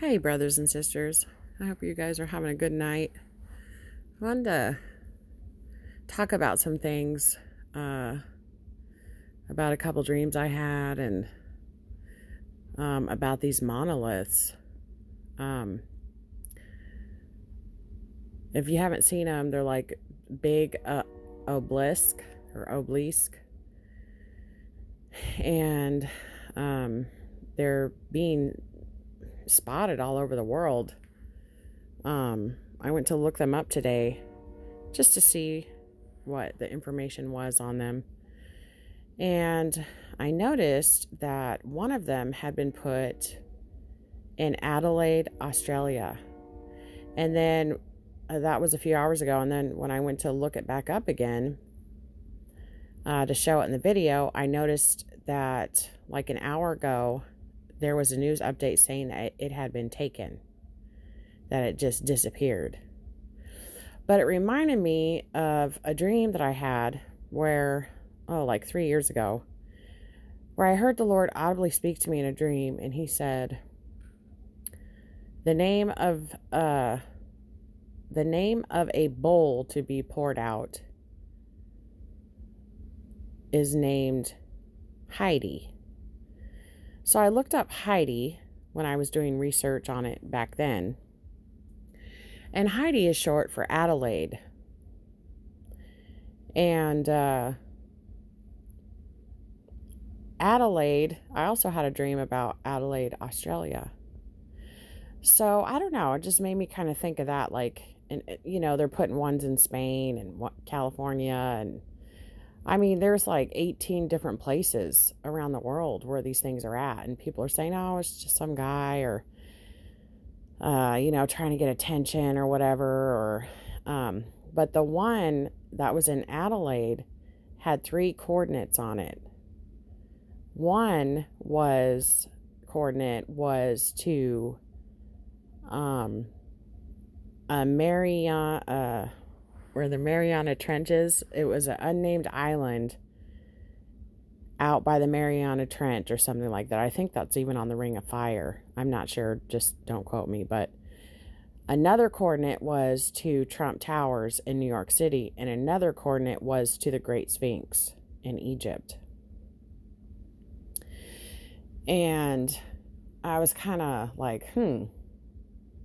Hey, brothers and sisters. I hope you guys are having a good night. I wanted to talk about some things, about a couple dreams I had, and about these monoliths. Um, if you haven't seen them, they're like big obelisk, and they're being spotted all over the world. I went to look them up today just to see what the information was on them. And I noticed that one of them had been put in Adelaide, Australia. And then that was a few hours ago. And then when I went to look it back up again to show it in the video, I noticed that like an hour ago, there was a news update saying that it had been taken, that it just disappeared. But it reminded me of a dream that I had where, like 3 years ago, where I heard the Lord audibly speak to me in a dream, and he said, the name of a bowl to be poured out is named Heidi. So I looked up Heidi when I was doing research on it back then. And Heidi is short for Adelaide. And Adelaide, I also had a dream about Adelaide, Australia. So I don't know, it just made me kind of think of that, like, and they're putting ones in Spain and California, and I mean, there's like 18 different places around the world where these things are at, and people are saying, oh, it's just some guy, or trying to get attention or whatever, or but the one that was in Adelaide had 3 coordinates on it. One coordinate was to where the Mariana Trenches. It was an unnamed island out by the Mariana Trench or something like that. I think that's even on the Ring of Fire. I'm not sure, just don't quote me. But another coordinate was to Trump Towers in New York City, and another coordinate was to the Great Sphinx in Egypt. And I was kind of like,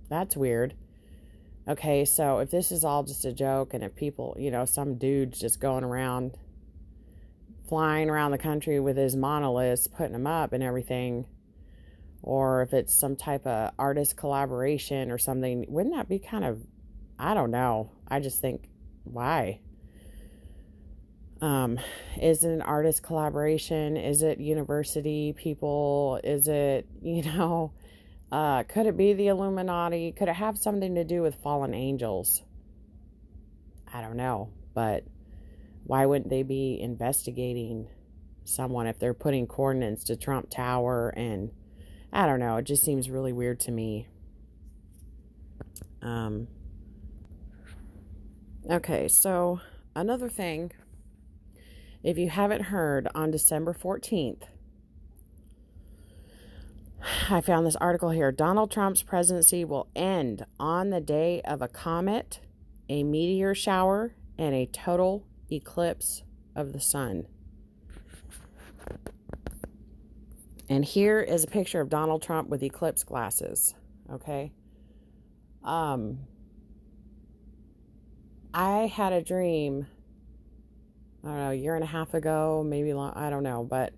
that's weird. Okay, so if this is all just a joke, and if people, some dude's just going around, flying around the country with his monoliths, putting them up and everything, or if it's some type of artist collaboration or something, wouldn't that be kind of, I don't know. I just think, why? Is it an artist collaboration? Is it university people? Is it, could it be the Illuminati? Could it have something to do with fallen angels? I don't know, but why wouldn't they be investigating someone if they're putting coordinates to Trump Tower? And I don't know, it just seems really weird to me. Okay, so another thing, if you haven't heard, on December 14th, I found this article here. Donald Trump's presidency will end on the day of a comet, a meteor shower, and a total eclipse of the sun. And here is a picture of Donald Trump with eclipse glasses. Okay. I had a dream, I don't know, a year and a half ago, maybe long, I don't know, but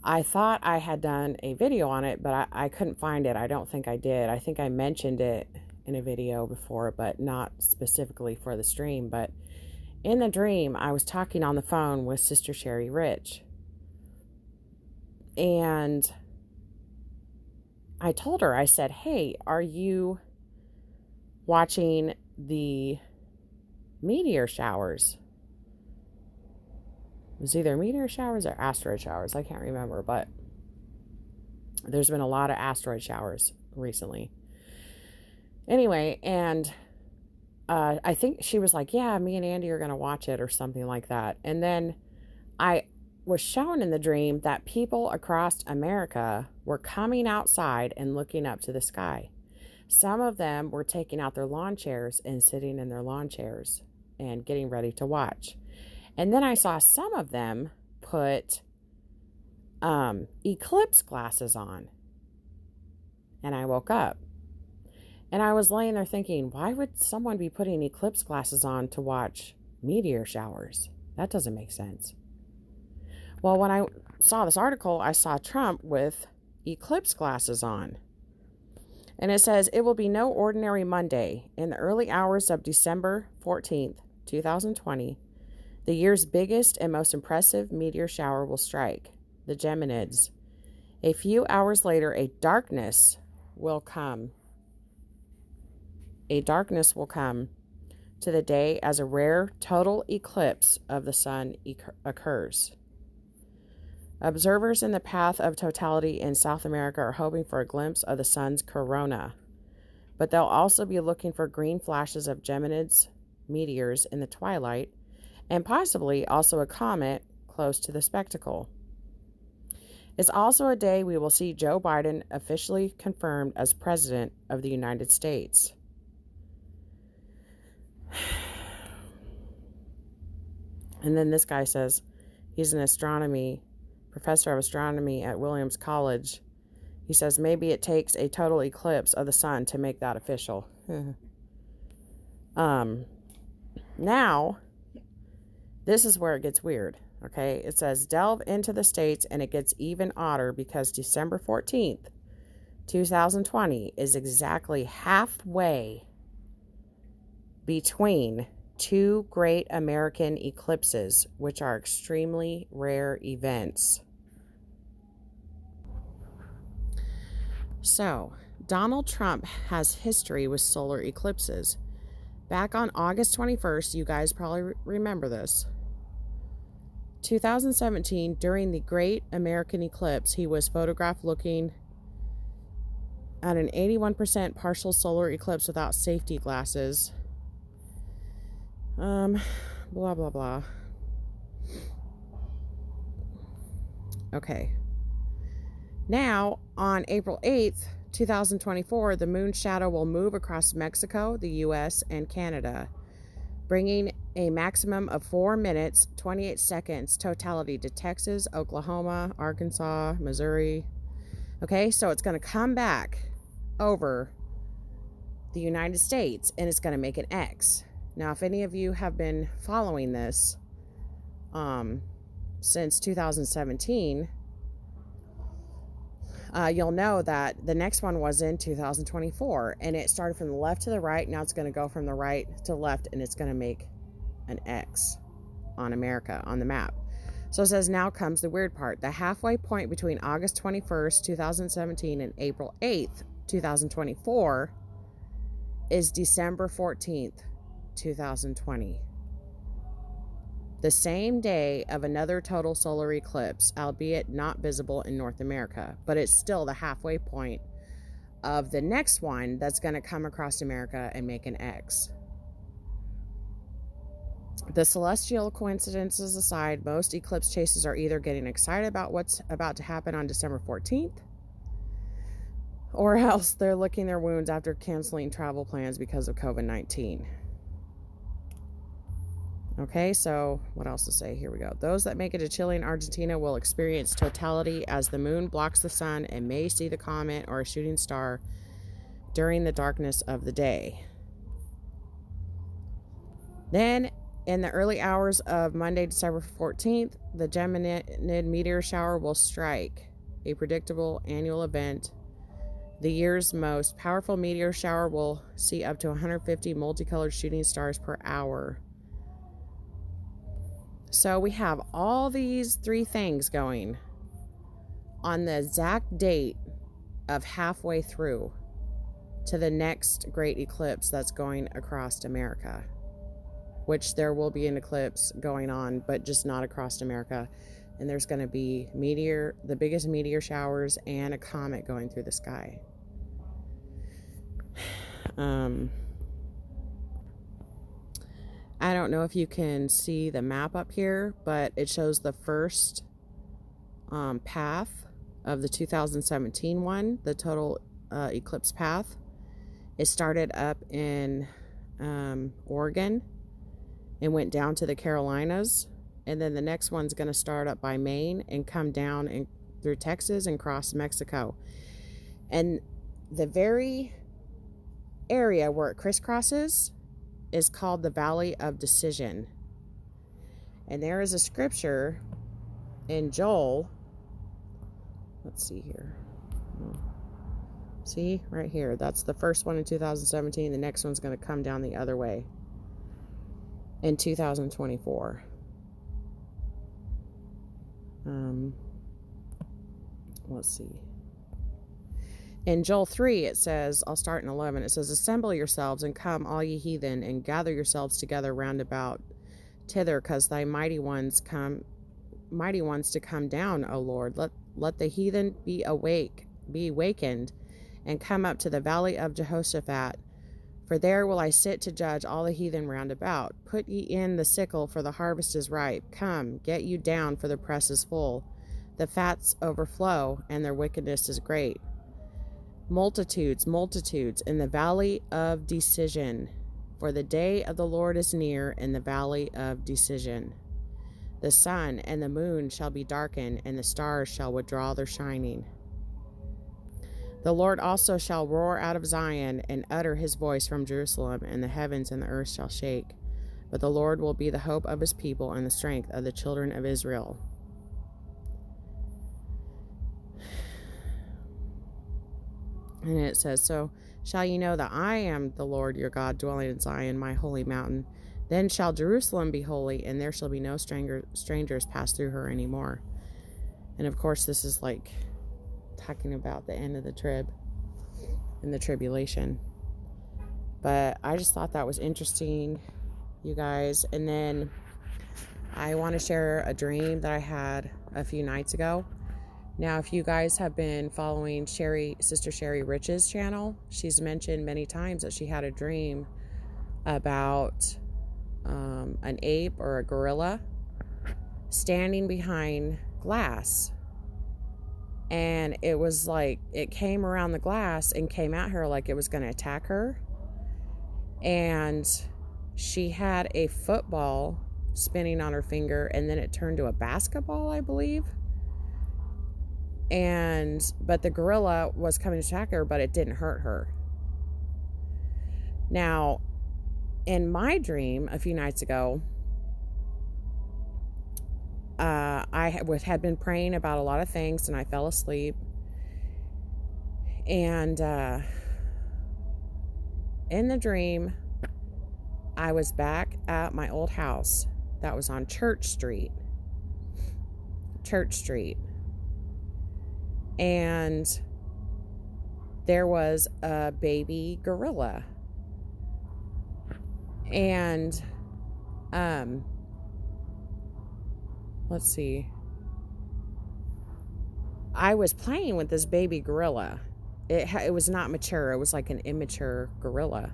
I thought I had done a video on it, but I couldn't find it. I don't think I did. I think I mentioned it in a video before, but not specifically for the stream. But in the dream, I was talking on the phone with Sister Sherry Rich. And I told her, I said, hey, are you watching the meteor showers? It was either meteor showers or asteroid showers. I can't remember, but there's been a lot of asteroid showers recently. Anyway, and I think she was like, yeah, me and Andy are going to watch it or something like that. And then I was shown in the dream that people across America were coming outside and looking up to the sky. Some of them were taking out their lawn chairs and sitting in their lawn chairs and getting ready to watch. And then I saw some of them put eclipse glasses on. And I woke up. And I was laying there thinking, why would someone be putting eclipse glasses on to watch meteor showers? That doesn't make sense. Well, when I saw this article, I saw Trump with eclipse glasses on. And it says, it will be no ordinary Monday. In the early hours of December 14th, 2020, the year's biggest and most impressive meteor shower will strike, the Geminids. A few hours later, a darkness will come. A darkness will come to the day as a rare total eclipse of the sun occurs. Observers in the path of totality in South America are hoping for a glimpse of the sun's corona, but they'll also be looking for green flashes of Geminids meteors in the twilight, and possibly also a comet close to the spectacle. It's also a day we will see Joe Biden officially confirmed as President of the United States. And then this guy says he's an professor of astronomy at Williams College. He says maybe it takes a total eclipse of the sun to make that official. Now, this is where it gets weird. Okay, it says delve into the states, and it gets even odder because December 14th, 2020 is exactly halfway between two great American eclipses, which are extremely rare events. So, Donald Trump has history with solar eclipses. Back on August 21st, you guys probably remember this, 2017, during the Great American Eclipse, he was photographed looking at an 81% partial solar eclipse without safety glasses. Blah, blah, blah. Okay. Now, on April 8th, 2024, the moon's shadow will move across Mexico, the U.S., and Canada, bringing a maximum of 4 minutes, 28 seconds totality to Texas, Oklahoma, Arkansas, Missouri. Okay, so it's going to come back over the United States, and it's going to make an X. Now, if any of you have been following this since 2017, you'll know that the next one was in 2024, and it started from the left to the right. Now it's going to go from the right to the left, and it's going to make an X on America on the map. So it says, now comes the weird part. The halfway point between August 21st, 2017 and April 8th, 2024 is December 14th, 2020. The same day of another total solar eclipse, albeit not visible in North America, but it's still the halfway point of the next one that's going to come across America and make an X. The celestial coincidences aside, most eclipse chasers are either getting excited about what's about to happen on December 14th, or else they're licking their wounds after canceling travel plans because of COVID-19. Okay, so what else to say? Here we go. Those that make it to Chile and Argentina will experience totality as the moon blocks the sun and may see the comet or a shooting star during the darkness of the day. Then, in the early hours of Monday, December 14th, the Geminid meteor shower will strike, a predictable annual event. The year's most powerful meteor shower will see up to 150 multicolored shooting stars per hour. So we have all these three things going on the exact date of halfway through to the next great eclipse that's going across America, which there will be an eclipse going on, but just not across America. And there's going to be the biggest meteor showers and a comet going through the sky. I don't know if you can see the map up here, but it shows the first path of the 2017 one, the total eclipse path. It started up in Oregon and went down to the Carolinas. And then the next one's going to start up by Maine and come down and through Texas and cross Mexico. And the very area where it crisscrosses is called the Valley of Decision. And there is a scripture in Joel. Let's see here. See, right here. That's the first one in 2017. The next one's going to come down the other way in 2024. Let's see. In Joel 3, it says, I'll start in 11. It says, assemble yourselves and come, all ye heathen, and gather yourselves together round about thither, because thy mighty ones to come down, O Lord. Let the heathen be awakened, and come up to the valley of Jehoshaphat. For there will I sit to judge all the heathen round about. Put ye in the sickle, for the harvest is ripe. Come, get you down, for the press is full. The fats overflow, and their wickedness is great. Multitudes, multitudes, in the valley of decision. For the day of the Lord is near in the valley of decision. The sun and the moon shall be darkened, and the stars shall withdraw their shining. The Lord also shall roar out of Zion, and utter his voice from Jerusalem, and the heavens and the earth shall shake. But the Lord will be the hope of his people, and the strength of the children of Israel. And it says, so shall ye know that I am the Lord your God, dwelling in Zion, my holy mountain. Then shall Jerusalem be holy, and there shall be no strangers pass through her anymore. And of course, this is like talking about the end of the trib and the tribulation. But I just thought that was interesting, you guys. And then I want to share a dream that I had a few nights ago. Now, if you guys have been following Sister Sherry Rich's channel, she's mentioned many times that she had a dream about an ape or a gorilla standing behind glass. And it was like it came around the glass and came at her like it was going to attack her. And she had a football spinning on her finger, and then it turned to a basketball, I believe. But the gorilla was coming to attack her, but it didn't hurt her. Now, in my dream a few nights ago, I had been praying about a lot of things, and I fell asleep. And in the dream, I was back at my old house that was on Church Street. And there was a baby gorilla. And let's see. I was playing with this baby gorilla. It was not mature. It was like an immature gorilla.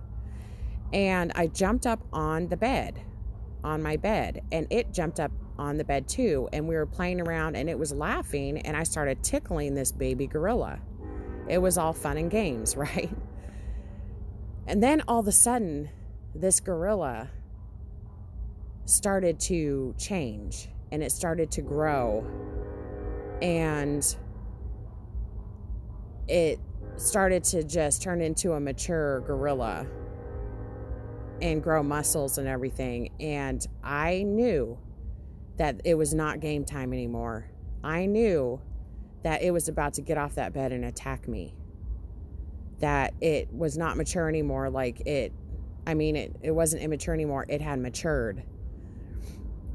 And I jumped up on my bed, and it jumped up on the bed too. And we were playing around, and it was laughing, and I started tickling this baby gorilla. It was all fun and games, right? And then all of a sudden, this gorilla started to change, and it started to grow, and it started to just turn into a mature gorilla and grow muscles and everything. And I knew that it was not game time anymore. I knew that it was about to get off that bed and attack me. That it was not mature anymore. It wasn't immature anymore. It had matured.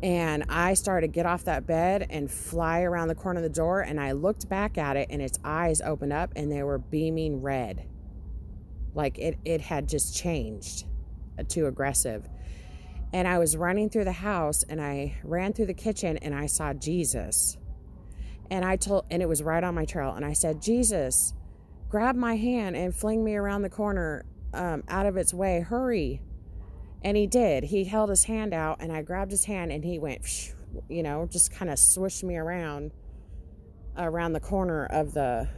And I started to get off that bed and fly around the corner of the door, and I looked back at it, and its eyes opened up, and they were beaming red. Like it had just changed to aggressive. And I was running through the house, and I ran through the kitchen, and I saw Jesus. And it was right on my trail, and I said, Jesus, grab my hand and fling me around the corner out of its way. Hurry. And he did. He held his hand out, and I grabbed his hand, and he went, just kind of swished me around around the corner of the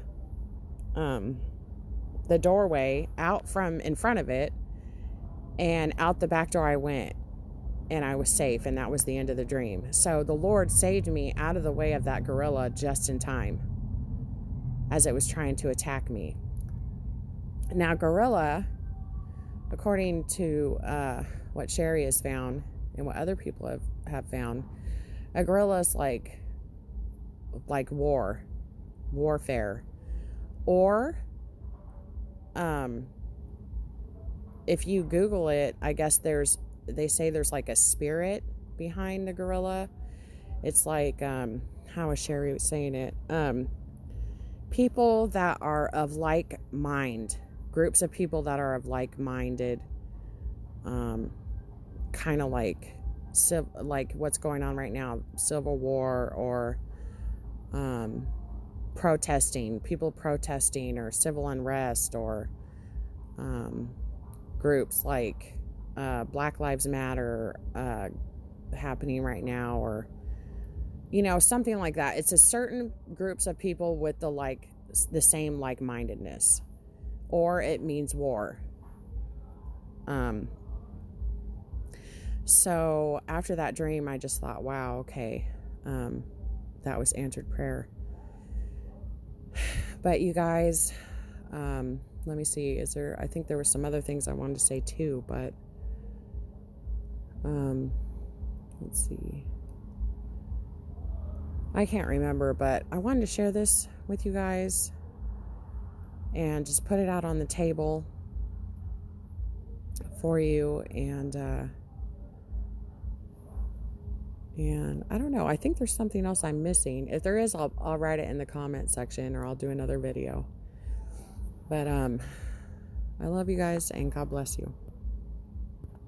doorway, out from in front of it, and out the back door I went, and I was safe, and that was the end of the dream. So the Lord saved me out of the way of that gorilla just in time as it was trying to attack me. Now, gorilla, according to what Sherry has found and what other people have found, a gorilla is like warfare, or if you Google it, I guess they say there's like a spirit behind the gorilla. It's like how is Sherry saying it? People that are of like mind, groups of people that are of like-minded, kind of like what's going on right now, civil war, or people protesting, or civil unrest, or groups like Black Lives Matter happening right now, or something like that. It's a certain groups of people with the same like-mindedness, or it means war. So after that dream, I just thought, wow, okay, that was answered prayer. But you guys, let me see, I think there were some other things I wanted to say too, but let's see. I can't remember, but I wanted to share this with you guys and just put it out on the table for you. And I don't know, I think there's something else I'm missing. If there is, I'll write it in the comment section, or I'll do another video. But I love you guys, and God bless you.